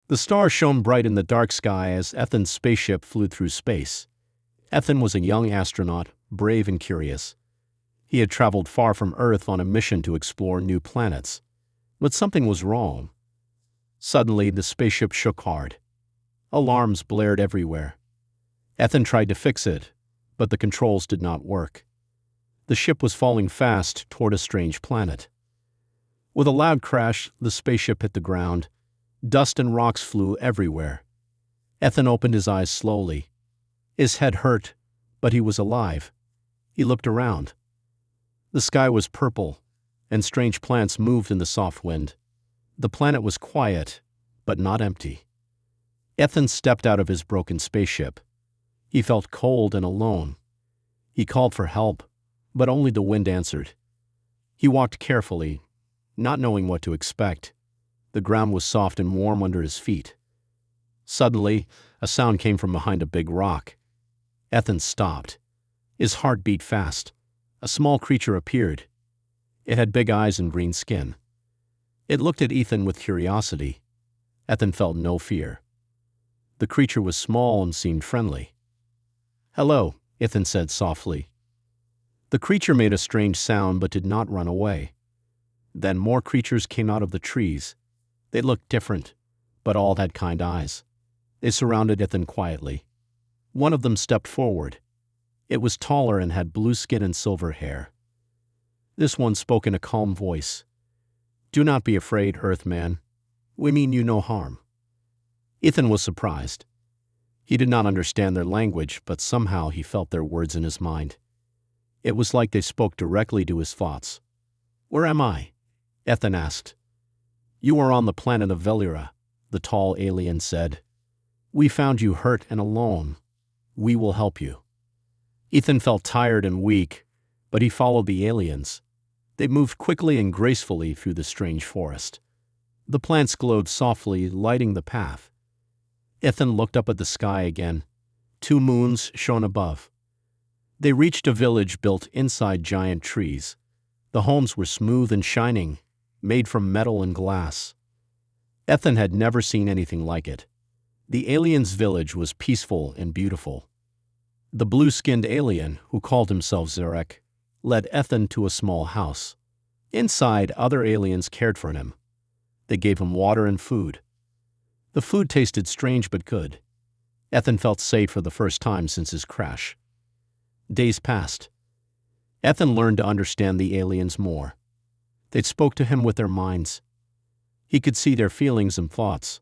The stars shone bright in the dark sky as Ethan's spaceship flew through space. Ethan was a young astronaut, brave and curious. He had traveled far from Earth on a mission to explore new planets. But something was wrong. Suddenly, the spaceship shook hard. Alarms blared everywhere. Ethan tried to fix it, but the controls did not work. The ship was falling fast toward a strange planet. With a loud crash, the spaceship hit the ground. Dust and rocks flew everywhere. Ethan opened his eyes slowly. His head hurt, but he was alive. He looked around. The sky was purple, and strange plants moved in the soft wind. The planet was quiet, but not empty. Ethan stepped out of his broken spaceship. He felt cold and alone. He called for help, but only the wind answered. He walked carefully, not knowing what to expect. The ground was soft and warm under his feet. Suddenly, a sound came from behind a big rock. Ethan stopped. His heart beat fast. A small creature appeared. It had big eyes and green skin. It looked at Ethan with curiosity. Ethan felt no fear. The creature was small and seemed friendly. "Hello," Ethan said softly. The creature made a strange sound but did not run away. Then more creatures came out of the trees. They looked different, but all had kind eyes. They surrounded Ethan quietly. One of them stepped forward. It was taller and had blue skin and silver hair. This one spoke in a calm voice. "Do not be afraid, Earthman. We mean you no harm." Ethan was surprised. He did not understand their language, but somehow he felt their words in his mind. It was like they spoke directly to his thoughts. "Where am I?" Ethan asked. "You are on the planet of Velira," the tall alien said. "We found you hurt and alone. We will help you." Ethan felt tired and weak, but he followed the aliens. They moved quickly and gracefully through the strange forest. The plants glowed softly, lighting the path. Ethan looked up at the sky again. 2 moons shone above. They reached a village built inside giant trees. The homes were smooth and shining, made from metal and glass. Ethan had never seen anything like it. The aliens' village was peaceful and beautiful. The blue-skinned alien, who called himself Zarek, led Ethan to a small house. Inside, other aliens cared for him. They gave him water and food. The food tasted strange but good. Ethan felt safe for the first time since his crash. Days passed. Ethan learned to understand the aliens more. They spoke to him with their minds. He could see their feelings and thoughts.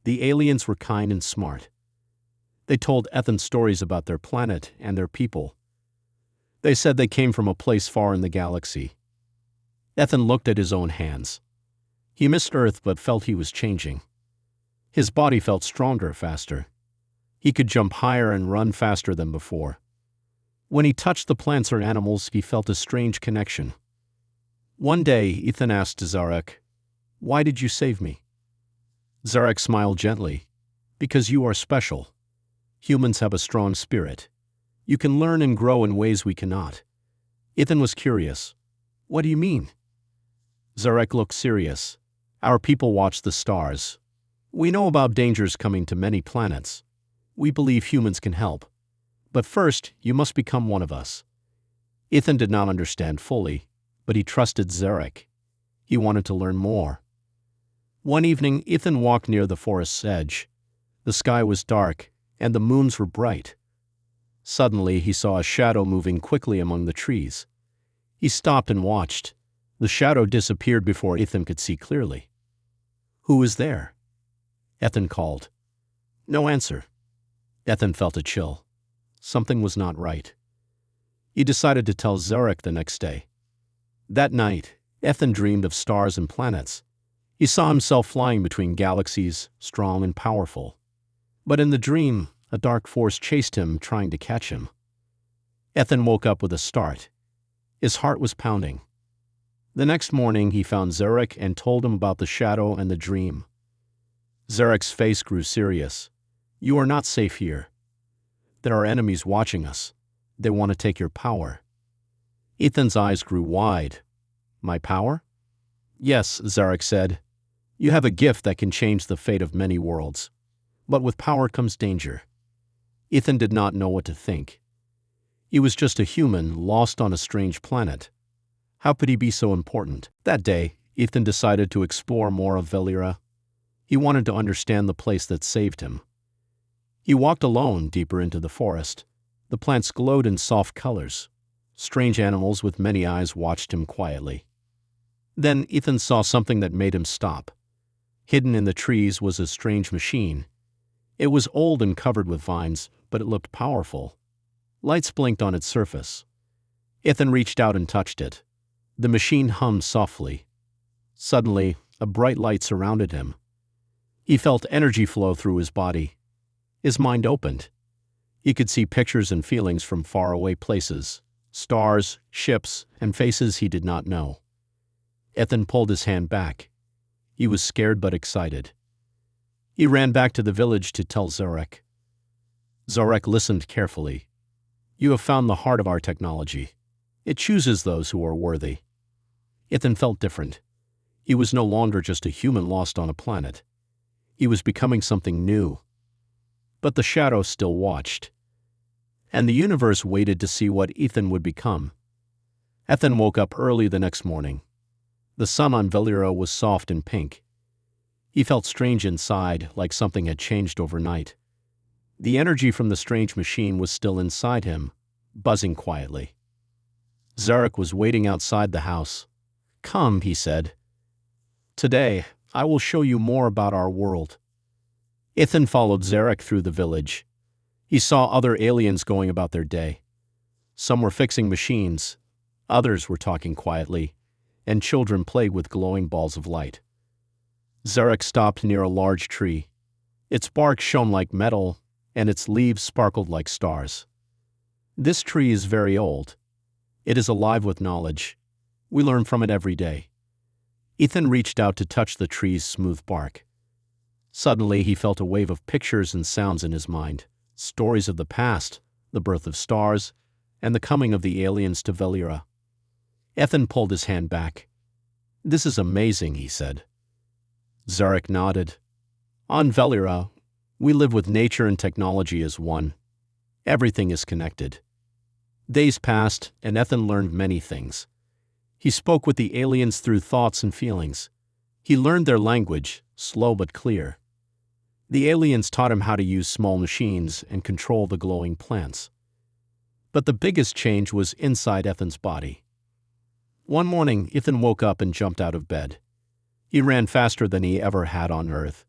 The aliens were kind and smart. They told Ethan stories about their planet and their people. They said they came from a place far in the galaxy. Ethan looked at his own hands. He missed Earth but felt he was changing. His body felt stronger, faster. He could jump higher and run faster than before. When he touched the plants or animals, he felt a strange connection. One day, Ethan asked Zarek, "Why did you save me?" Zarek smiled gently. "Because you are special. Humans have a strong spirit. You can learn and grow in ways we cannot." Ethan was curious. "What do you mean?" Zarek looked serious. "Our people watch the stars. We know about dangers coming to many planets. We believe humans can help. But first, you must become one of us." Ethan did not understand fully, but he trusted Zarek. He wanted to learn more. One evening, Ethan walked near the forest's edge. The sky was dark, and the moons were bright. Suddenly, he saw a shadow moving quickly among the trees. He stopped and watched. The shadow disappeared before Ethan could see clearly. "Who is there?" Ethan called. No answer. Ethan felt a chill. Something was not right. He decided to tell Zarek the next day. That night, Ethan dreamed of stars and planets. He saw himself flying between galaxies, strong and powerful. But in the dream, a dark force chased him, trying to catch him. Ethan woke up with a start. His heart was pounding. The next morning, he found Zarek and told him about the shadow and the dream. Zarek's face grew serious. "You are not safe here. There are enemies watching us. They want to take your power." Ethan's eyes grew wide. "My power?" "Yes," Zarek said. You have a gift that can change the fate of many worlds. But with power comes danger. Ethan did not know what to think. He was just a human lost on a strange planet. How could he be so important? That day, Ethan decided to explore more of Velira. He wanted to understand the place that saved him. He walked alone deeper into the forest. The plants glowed in soft colors. Strange animals with many eyes watched him quietly. Then Ethan saw something that made him stop. Hidden in the trees was a strange machine. It was old and covered with vines, but it looked powerful. Lights blinked on its surface. Ethan reached out and touched it. The machine hummed softly. Suddenly, a bright light surrounded him. He felt energy flow through his body. His mind opened. He could see pictures and feelings from faraway places, stars, ships, and faces he did not know. Ethan pulled his hand back. He was scared but excited. He ran back to the village to tell Zarek. Zarek listened carefully. You have found the heart of our technology. It chooses those who are worthy. Ethan felt different. He was no longer just a human lost on a planet. He was becoming something new. But the shadow still watched. And the universe waited to see what Ethan would become. Ethan woke up early the next morning. The sun on Velira was soft and pink. He felt strange inside, like something had changed overnight. The energy from the strange machine was still inside him, buzzing quietly. Zarek was waiting outside the house. Come, he said. Today, I will show you more about our world. Ethan followed Zarek through the village. He saw other aliens going about their day. Some were fixing machines, others were talking quietly, and children played with glowing balls of light. Zarek stopped near a large tree. Its bark shone like metal, and its leaves sparkled like stars. This tree is very old. It is alive with knowledge. We learn from it every day. Ethan reached out to touch the tree's smooth bark. Suddenly, he felt a wave of pictures and sounds in his mind. Stories of the past, the birth of stars, and the coming of the aliens to Velira. Ethan pulled his hand back. This is amazing, he said. Zarek nodded. On Velira, we live with nature and technology as one. Everything is connected. Days passed, and Ethan learned many things. He spoke with the aliens through thoughts and feelings. He learned their language, slow but clear. The aliens taught him how to use small machines and control the glowing plants. But the biggest change was inside Ethan's body. One morning, Ethan woke up and jumped out of bed. He ran faster than he ever had on Earth.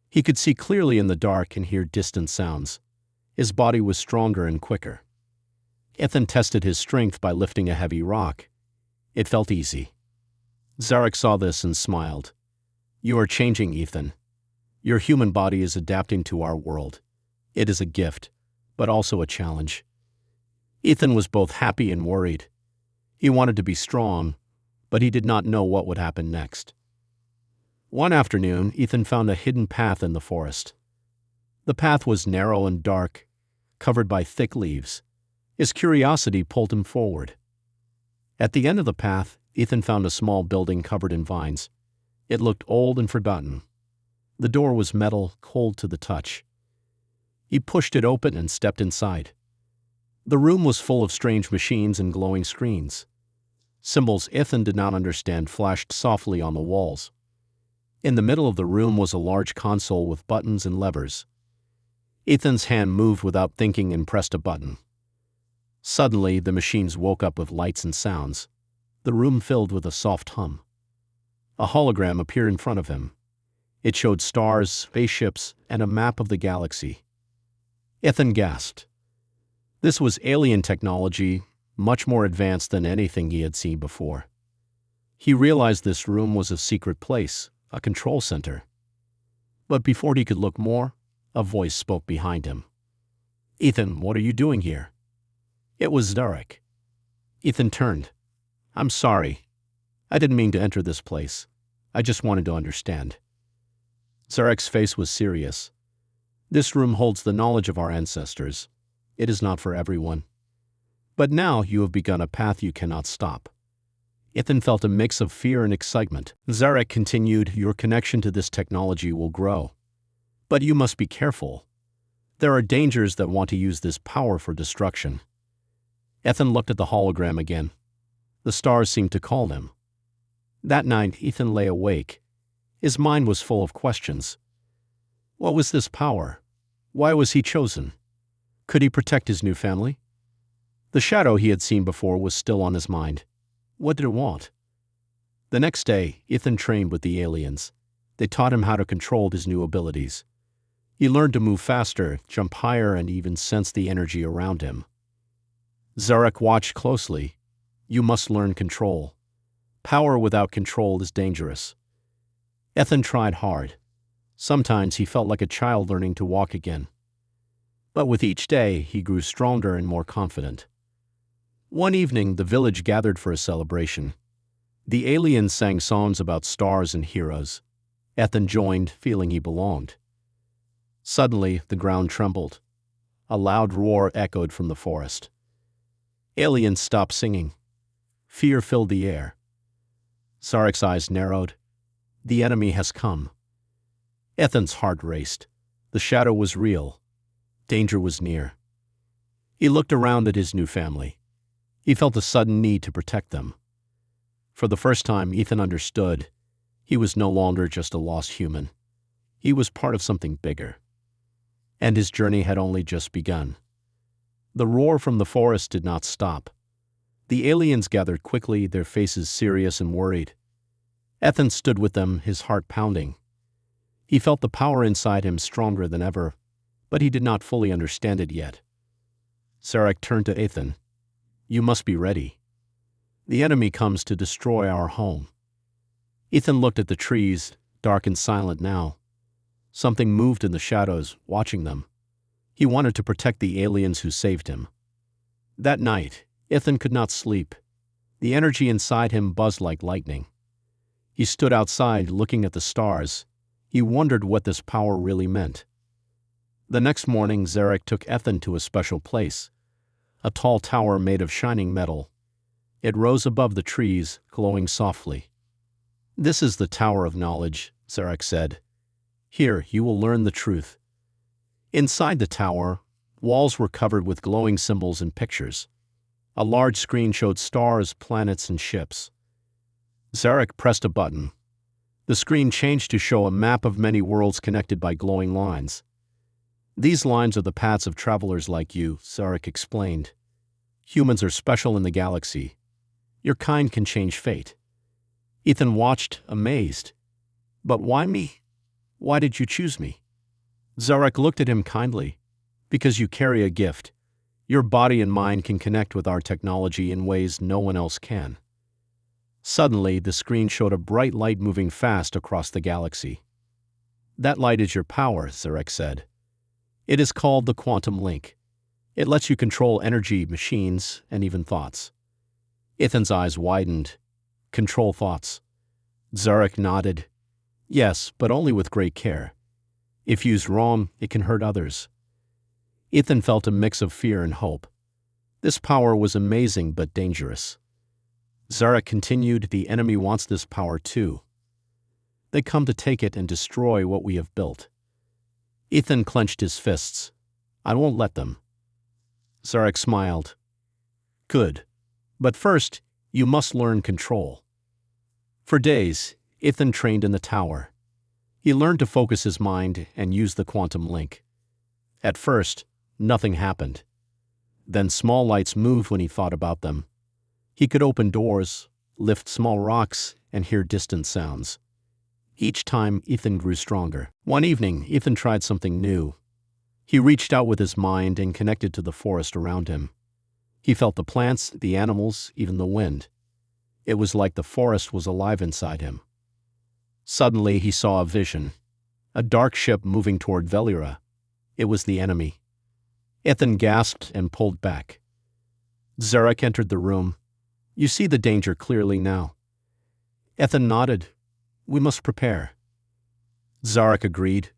He could see clearly in the dark and hear distant sounds. His body was stronger and quicker. Ethan tested his strength by lifting a heavy rock. It felt easy. Zarek saw this and smiled. You are changing, Ethan. Your human body is adapting to our world. It is a gift, but also a challenge. Ethan was both happy and worried. He wanted to be strong, but he did not know what would happen next. One afternoon, Ethan found a hidden path in the forest. The path was narrow and dark, covered by thick leaves. His curiosity pulled him forward. At the end of the path, Ethan found a small building covered in vines. It looked old and forgotten. The door was metal, cold to the touch. He pushed it open and stepped inside. The room was full of strange machines and glowing screens. Symbols Ethan did not understand flashed softly on the walls. In the middle of the room was a large console with buttons and levers. Ethan's hand moved without thinking and pressed a button. Suddenly, the machines woke up with lights and sounds. The room filled with a soft hum. A hologram appeared in front of him. It showed stars, spaceships, and a map of the galaxy. Ethan gasped. This was alien technology, much more advanced than anything he had seen before. He realized this room was a secret place, a control center. But before he could look more, a voice spoke behind him. Ethan, what are you doing here? It was Zarek. Ethan turned. I'm sorry. I didn't mean to enter this place. I just wanted to understand. Zarek's face was serious. This room holds the knowledge of our ancestors. It is not for everyone. But now you have begun a path you cannot stop. Ethan felt a mix of fear and excitement. Zarek continued, "Your connection to this technology will grow. But you must be careful. There are dangers that want to use this power for destruction." Ethan looked at the hologram again. The stars seemed to call him. That night, Ethan lay awake. His mind was full of questions. What was this power? Why was he chosen? Could he protect his new family? The shadow he had seen before was still on his mind. What did it want? The next day, Ethan trained with the aliens. They taught him how to control his new abilities. He learned to move faster, jump higher, and even sense the energy around him. Zarek watched closely. You must learn control. Power without control is dangerous. Ethan tried hard. Sometimes he felt like a child learning to walk again. But with each day, he grew stronger and more confident. One evening, the village gathered for a celebration. The aliens sang songs about stars and heroes. Ethan joined, feeling he belonged. Suddenly, the ground trembled. A loud roar echoed from the forest. Aliens stopped singing. Fear filled the air. Zarek's eyes narrowed. The enemy has come. Ethan's heart raced. The shadow was real. Danger was near. He looked around at his new family. He felt a sudden need to protect them. For the first time, Ethan understood. He was no longer just a lost human. He was part of something bigger. And his journey had only just begun. The roar from the forest did not stop. The aliens gathered quickly, their faces serious and worried. Ethan stood with them, his heart pounding. He felt the power inside him stronger than ever, but he did not fully understand it yet. Zarek turned to Ethan. You must be ready. The enemy comes to destroy our home. Ethan looked at the trees, dark and silent now. Something moved in the shadows, watching them. He wanted to protect the aliens who saved him. That night, Ethan could not sleep. The energy inside him buzzed like lightning. He stood outside, looking at the stars. He wondered what this power really meant. The next morning, Zarek took Ethan to a special place. A tall tower made of shining metal. It rose above the trees, glowing softly. This is the Tower of Knowledge, Zarek said. Here, you will learn the truth. Inside the tower, walls were covered with glowing symbols and pictures. A large screen showed stars, planets, and ships. Zarek pressed a button. The screen changed to show a map of many worlds connected by glowing lines. These lines are the paths of travelers like you, Zarek explained. Humans are special in the galaxy. Your kind can change fate. Ethan watched, amazed. But why me? Why did you choose me? Zarek looked at him kindly. Because you carry a gift. Your body and mind can connect with our technology in ways no one else can. Suddenly, the screen showed a bright light moving fast across the galaxy. That light is your power, Zarek said. It is called the quantum link. It lets you control energy, machines, and even thoughts. Ethan's eyes widened. Control thoughts. Zarek nodded. Yes, but only with great care. If used wrong, it can hurt others. Ethan felt a mix of fear and hope. This power was amazing but dangerous. Zarek continued, the enemy wants this power too. They come to take it and destroy what we have built. Ethan clenched his fists. I won't let them. Zarek smiled. Good. But first, you must learn control. For days, Ethan trained in the tower. He learned to focus his mind and use the quantum link. At first, nothing happened. Then small lights moved when he thought about them. He could open doors, lift small rocks, and hear distant sounds. Each time, Ethan grew stronger. One evening, Ethan tried something new. He reached out with his mind and connected to the forest around him. He felt the plants, the animals, even the wind. It was like the forest was alive inside him. Suddenly, he saw a vision. A dark ship moving toward Velira. It was the enemy. Ethan gasped and pulled back. Zarek entered the room. You see the danger clearly now. Ethan nodded. We must prepare. Zarek agreed.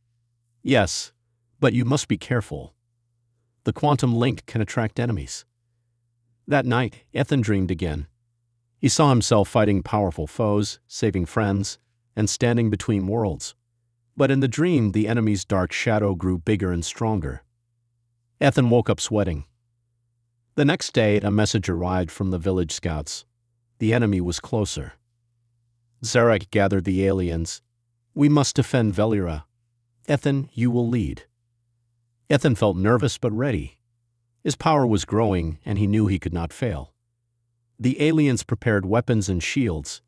Yes, but you must be careful. The quantum link can attract enemies. That night, Ethan dreamed again. He saw himself fighting powerful foes, saving friends, and standing between worlds. But in the dream, the enemy's dark shadow grew bigger and stronger. Ethan woke up sweating. The next day, a message arrived from the village scouts. The enemy was closer. Zarek gathered the aliens. "We must defend Velira. Ethan, you will lead." Ethan felt nervous but ready. His power was growing, and he knew he could not fail. The aliens prepared weapons and shields.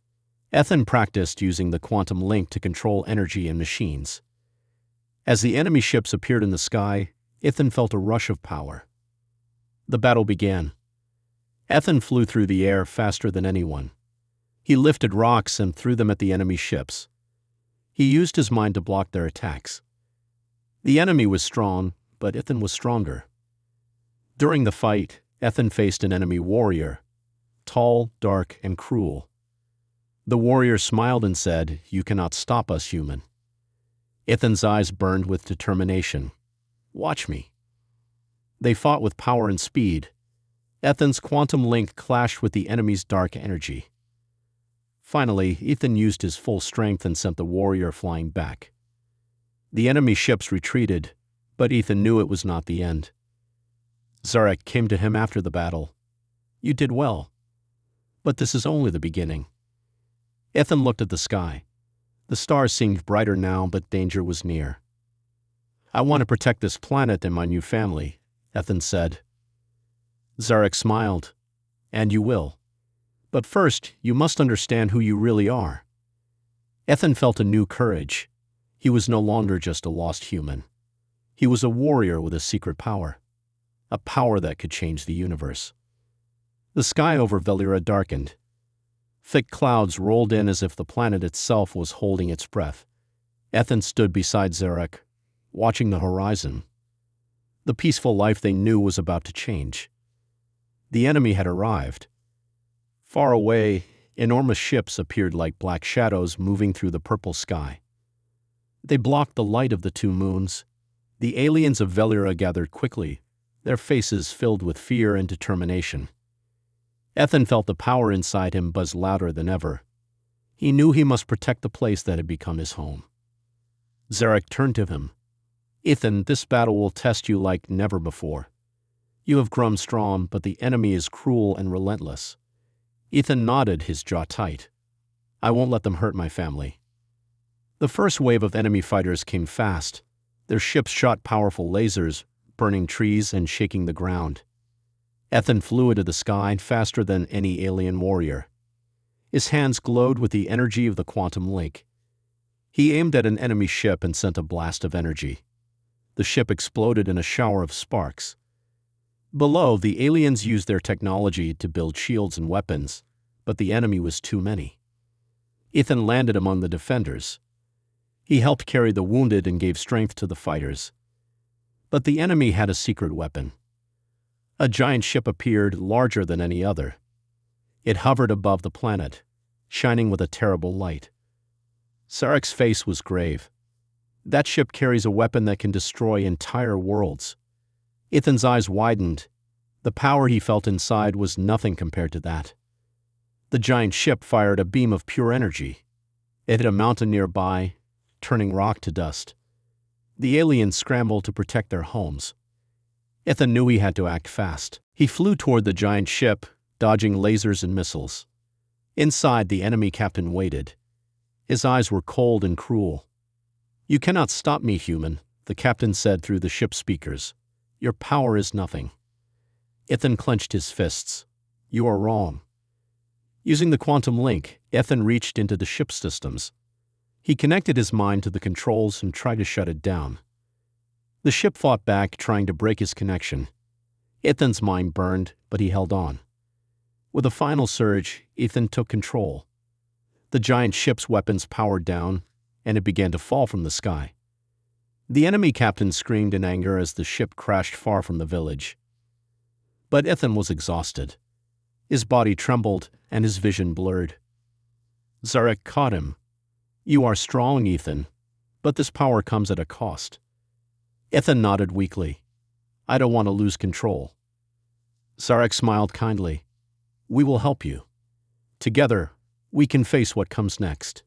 Ethan practiced using the quantum link to control energy and machines. As the enemy ships appeared in the sky, Ethan felt a rush of power. The battle began. Ethan flew through the air faster than anyone. He lifted rocks and threw them at the enemy ships. He used his mind to block their attacks. The enemy was strong, but Ethan was stronger. During the fight, Ethan faced an enemy warrior, tall, dark, and cruel. The warrior smiled and said, "You cannot stop us, human." Ethan's eyes burned with determination. "Watch me." They fought with power and speed. Ethan's quantum link clashed with the enemy's dark energy. Finally, Ethan used his full strength and sent the warrior flying back. The enemy ships retreated, but Ethan knew it was not the end. Zarek came to him after the battle. "You did well, but this is only the beginning." Ethan looked at the sky. The stars seemed brighter now, but danger was near. "I want to protect this planet and my new family," Ethan said. Zarek smiled. "And you will. But first, you must understand who you really are." Ethan felt a new courage. He was no longer just a lost human. He was a warrior with a secret power. A power that could change the universe. The sky over Velira darkened. Thick clouds rolled in as if the planet itself was holding its breath. Ethan stood beside Zarek, watching the horizon. The peaceful life they knew was about to change. The enemy had arrived. Far away, enormous ships appeared like black shadows moving through the purple sky. They blocked the light of the two moons. The aliens of Velira gathered quickly, their faces filled with fear and determination. Ethan felt the power inside him buzz louder than ever. He knew he must protect the place that had become his home. Zarek turned to him. "Ethan, this battle will test you like never before. You have grown strong, but the enemy is cruel and relentless." Ethan nodded, his jaw tight. "I won't let them hurt my family." The first wave of enemy fighters came fast. Their ships shot powerful lasers, burning trees and shaking the ground. Ethan flew into the sky faster than any alien warrior. His hands glowed with the energy of the quantum link. He aimed at an enemy ship and sent a blast of energy. The ship exploded in a shower of sparks. Below, the aliens used their technology to build shields and weapons, but the enemy was too many. Ethan landed among the defenders. He helped carry the wounded and gave strength to the fighters. But the enemy had a secret weapon. A giant ship appeared, larger than any other. It hovered above the planet, shining with a terrible light. Zarek's face was grave. "That ship carries a weapon that can destroy entire worlds." Ethan's eyes widened. The power he felt inside was nothing compared to that. The giant ship fired a beam of pure energy. It hit a mountain nearby, turning rock to dust. The aliens scrambled to protect their homes. Ethan knew he had to act fast. He flew toward the giant ship, dodging lasers and missiles. Inside, the enemy captain waited. His eyes were cold and cruel. "You cannot stop me, human," the captain said through the ship speakers. "Your power is nothing." Ethan clenched his fists. "You are wrong." Using the quantum link, Ethan reached into the ship's systems. He connected his mind to the controls and tried to shut it down. The ship fought back, trying to break his connection. Ethan's mind burned, but he held on. With a final surge, Ethan took control. The giant ship's weapons powered down, and it began to fall from the sky. The enemy captain screamed in anger as the ship crashed far from the village. But Ethan was exhausted. His body trembled, and his vision blurred. Zarek caught him. "You are strong, Ethan, but this power comes at a cost." Ethan nodded weakly. "I don't want to lose control." Zarek smiled kindly. "We will help you." Together, we can face what comes next."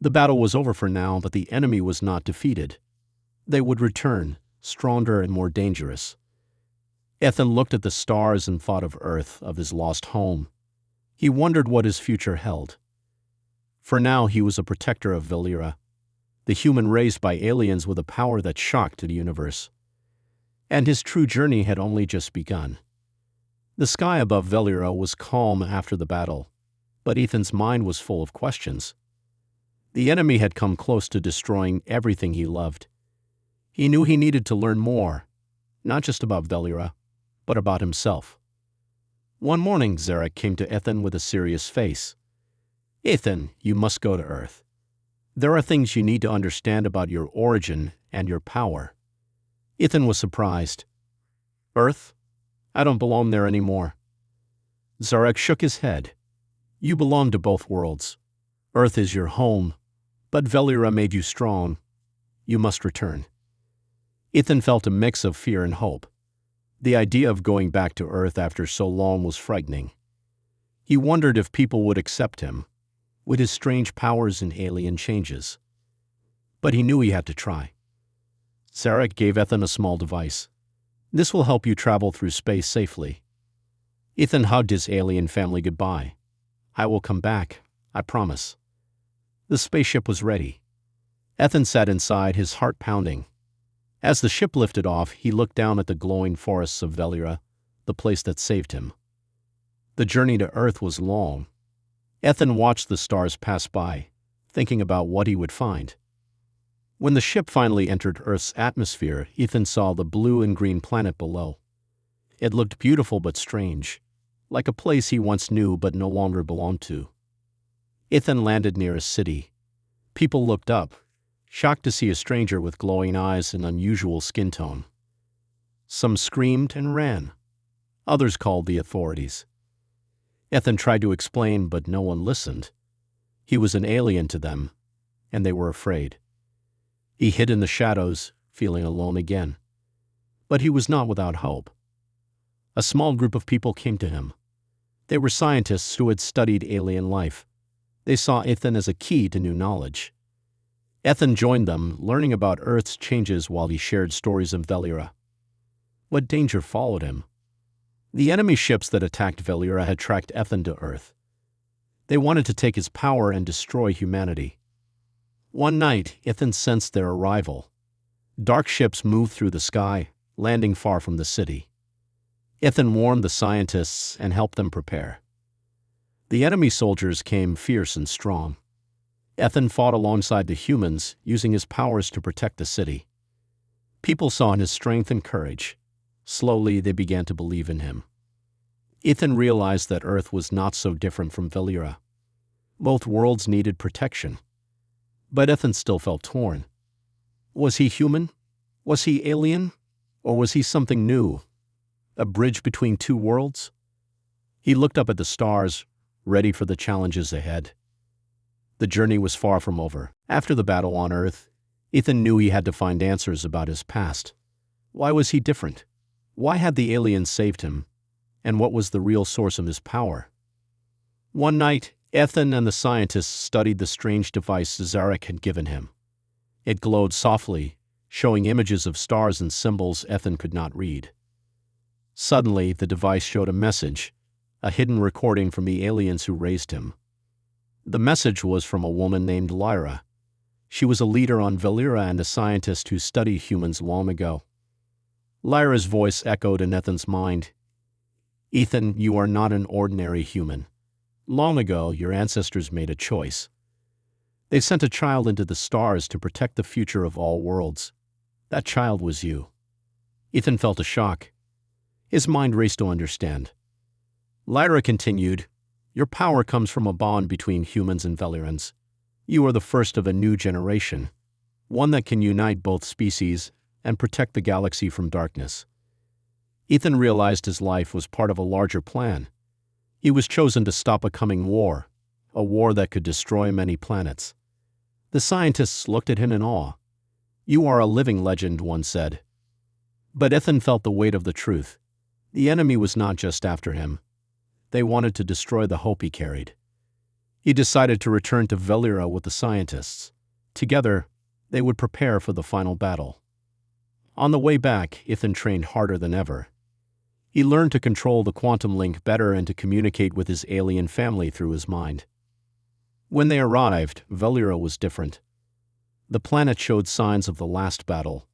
The battle was over for now, but the enemy was not defeated. They would return, stronger and more dangerous. Ethan looked at the stars and thought of Earth, of his lost home. He wondered what his future held. For now, he was a protector of Valera, the human raised by aliens with a power that shocked the universe. And his true journey had only just begun. The sky above Valera was calm after the battle, but Ethan's mind was full of questions. The enemy had come close to destroying everything he loved. He knew he needed to learn more, not just about Valera, but about himself. One morning, Zarek came to Ethan with a serious face. "Ethan, you must go to Earth. There are things you need to understand about your origin and your power." Ethan was surprised. "Earth? I don't belong there anymore." Zarek shook his head. "You belong to both worlds. Earth is your home, but Valera made you strong. You must return." Ethan felt a mix of fear and hope. The idea of going back to Earth after so long was frightening. He wondered if people would accept him, with his strange powers and alien changes. But he knew he had to try. Zarek gave Ethan a small device. "This will help you travel through space safely." Ethan hugged his alien family goodbye. "I will come back, I promise." The spaceship was ready. Ethan sat inside, his heart pounding. As the ship lifted off, he looked down at the glowing forests of Valera, the place that saved him. The journey to Earth was long. Ethan watched the stars pass by, thinking about what he would find. When the ship finally entered Earth's atmosphere, Ethan saw the blue and green planet below. It looked beautiful but strange, like a place he once knew but no longer belonged to. Ethan landed near a city. People looked up, shocked to see a stranger with glowing eyes and unusual skin tone. Some screamed and ran. Others called the authorities. Ethan tried to explain, but no one listened. He was an alien to them, and they were afraid. He hid in the shadows, feeling alone again. But he was not without hope. A small group of people came to him. They were scientists who had studied alien life. They saw Ethan as a key to new knowledge. Ethan joined them, learning about Earth's changes while he shared stories of Valera. What danger followed him? The enemy ships that attacked Valera had tracked Ethan to Earth. They wanted to take his power and destroy humanity. One night, Ethan sensed their arrival. Dark ships moved through the sky, landing far from the city. Ethan warned the scientists and helped them prepare. The enemy soldiers came fierce and strong. Ethan fought alongside the humans, using his powers to protect the city. People saw in his strength and courage. Slowly, they began to believe in him. Ethan realized that Earth was not so different from Valera. Both worlds needed protection. But Ethan still felt torn. Was he human? Was he alien? Or was he something new? A bridge between two worlds? He looked up at the stars, ready for the challenges ahead. The journey was far from over. After the battle on Earth, Ethan knew he had to find answers about his past. Why was he different? Why had the aliens saved him? And what was the real source of his power? One night, Ethan and the scientists studied the strange device Zarek had given him. It glowed softly, showing images of stars and symbols Ethan could not read. Suddenly, the device showed a message, a hidden recording from the aliens who raised him. The message was from a woman named Lyra. She was a leader on Valera and a scientist who studied humans long ago. Lyra's voice echoed in Ethan's mind. "Ethan, you are not an ordinary human. Long ago, your ancestors made a choice. They sent a child into the stars to protect the future of all worlds. That child was you." Ethan felt a shock. His mind raced to understand. Lyra continued, "Your power comes from a bond between humans and Valerans. You are the first of a new generation, one that can unite both species and protect the galaxy from darkness." Ethan realized his life was part of a larger plan. He was chosen to stop a coming war, a war that could destroy many planets. The scientists looked at him in awe. "You are a living legend," one said. But Ethan felt the weight of the truth. The enemy was not just after him. They wanted to destroy the hope he carried. He decided to return to Velira with the scientists. Together, they would prepare for the final battle. On the way back, Ethan trained harder than ever. He learned to control the quantum link better and to communicate with his alien family through his mind. When they arrived, Velira was different. The planet showed signs of the last battle.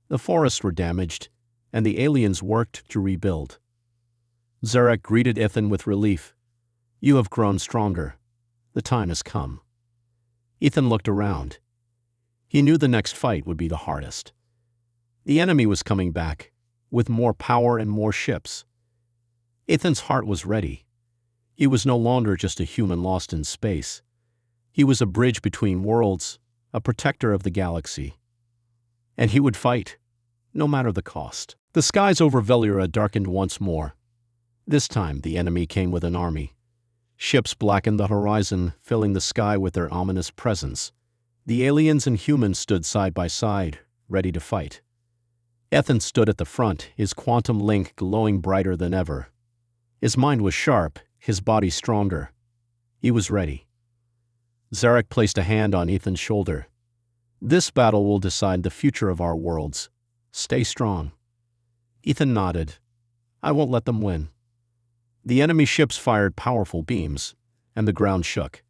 The forests were damaged, and the aliens worked to rebuild. Zarek greeted Ethan with relief. "You have grown stronger. The time has come." Ethan looked around. He knew the next fight would be the hardest. The enemy was coming back, with more power and more ships. Ethan's heart was ready. He was no longer just a human lost in space. He was a bridge between worlds, a protector of the galaxy. And he would fight, no matter the cost. The skies over Velira darkened once more. This time the enemy came with an army. Ships blackened the horizon, filling the sky with their ominous presence. The aliens and humans stood side by side, ready to fight. Ethan stood at the front, his quantum link glowing brighter than ever. His mind was sharp, his body stronger. He was ready. Zarek placed a hand on Ethan's shoulder. "This battle will decide the future of our worlds. Stay strong." Ethan nodded. "I won't let them win." The enemy ships fired powerful beams, and the ground shook.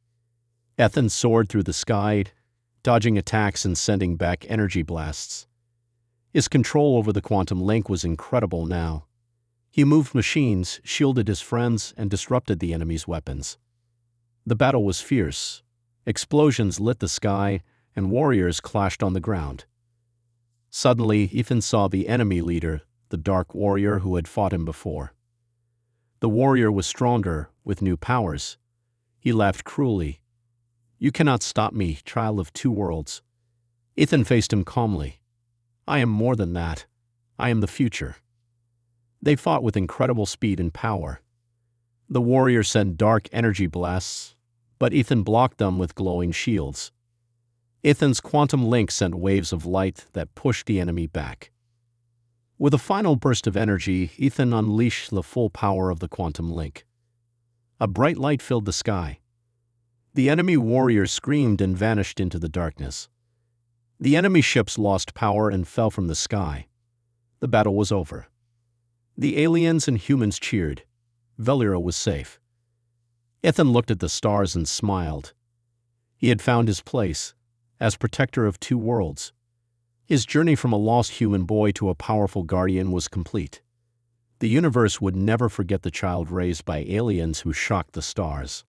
Ethan soared through the sky, dodging attacks and sending back energy blasts. His control over the quantum link was incredible now. He moved machines, shielded his friends, and disrupted the enemy's weapons. The battle was fierce. Explosions lit the sky, and warriors clashed on the ground. Suddenly, Ethan saw the enemy leader, the dark warrior who had fought him before. The warrior was stronger, with new powers. He laughed cruelly. "You cannot stop me, child of two worlds." Ethan faced him calmly. "I am more than that. I am the future." They fought with incredible speed and power. The warrior sent dark energy blasts, but Ethan blocked them with glowing shields. Ethan's quantum link sent waves of light that pushed the enemy back. With a final burst of energy, Ethan unleashed the full power of the quantum link. A bright light filled the sky. The enemy warriors screamed and vanished into the darkness. The enemy ships lost power and fell from the sky. The battle was over. The aliens and humans cheered. Velira was safe. Ethan looked at the stars and smiled. He had found his place, as protector of two worlds. His journey from a lost human boy to a powerful guardian was complete. The universe would never forget the child raised by aliens who shocked the stars.